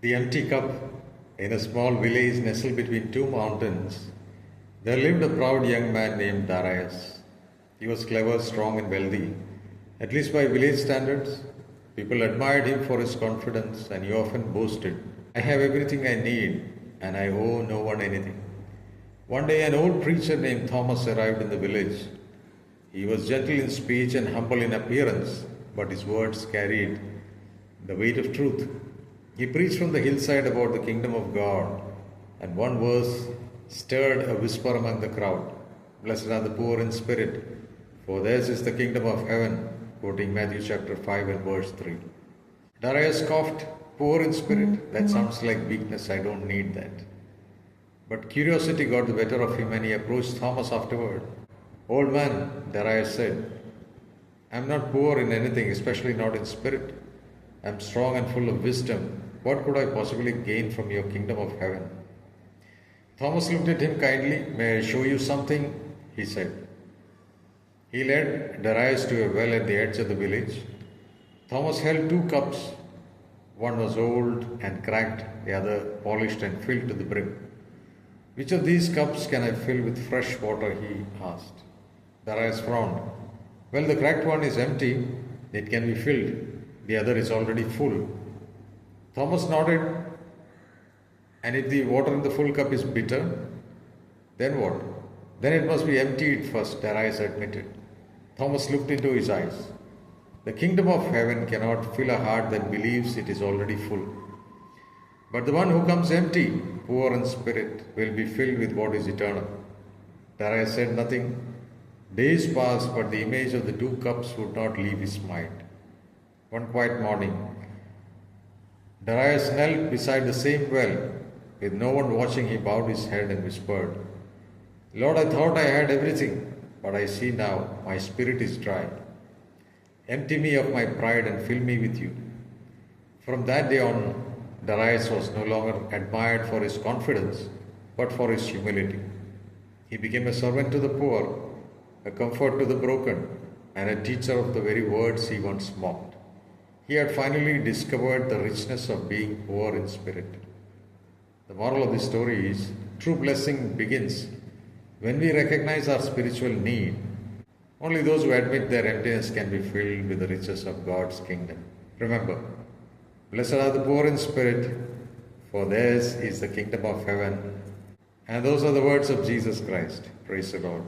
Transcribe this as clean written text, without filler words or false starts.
The empty cup. In a small village nestled between two mountains, there lived a proud young man named Darius. He was clever, strong, and wealthy, at least by village standards. People admired him for his confidence, and he often boasted, I have everything I need, and I owe no one anything. One day, an old preacher named Thomas arrived in the village. He was gentle in speech and humble in appearance, but his words carried the weight of truth. He preached from the hillside about the kingdom of God, and one verse stirred a whisper among the crowd. Blessed are the poor in spirit, for theirs is the kingdom of heaven, quoting Matthew chapter 5 and verse 3. Darius scoffed, poor in spirit, that sounds like weakness, I don't need that. But curiosity got the better of him and he approached Thomas afterward. Old man, Darius said, I am not poor in anything, especially not in spirit. I am strong and full of wisdom. What could I possibly gain from your kingdom of heaven? Thomas looked at him kindly. May I show you something? He said. He led Darius to a well at the edge of the village. Thomas held two cups. One was old and cracked, the other polished and filled to the brim. Which of these cups can I fill with fresh water? He asked. Darius frowned. Well, the cracked one is empty. It can be filled. The other is already full. Thomas nodded. And if the water in the full cup is bitter, then what? Then it must be emptied first, Darius admitted. Thomas looked into his eyes. The kingdom of heaven cannot fill a heart that believes it is already full. But the one who comes empty, poor in spirit, will be filled with what is eternal. Darius said nothing. Days passed, but the image of the two cups would not leave his mind. One quiet morning, Darius knelt beside the same well. With no one watching, he bowed his head and whispered, Lord, I thought I had everything, but I see now my spirit is dry. Empty me of my pride and fill me with you. From that day on, Darius was no longer admired for his confidence, but for his humility. He became a servant to the poor, a comfort to the broken, and a teacher of the very words he once mocked. He had finally discovered the richness of being poor in spirit. The moral of this story is, true blessing begins when we recognize our spiritual need. Only those who admit their emptiness can be filled with the riches of God's kingdom. Remember, blessed are the poor in spirit, for theirs is the kingdom of heaven. And those are the words of Jesus Christ. Praise the Lord.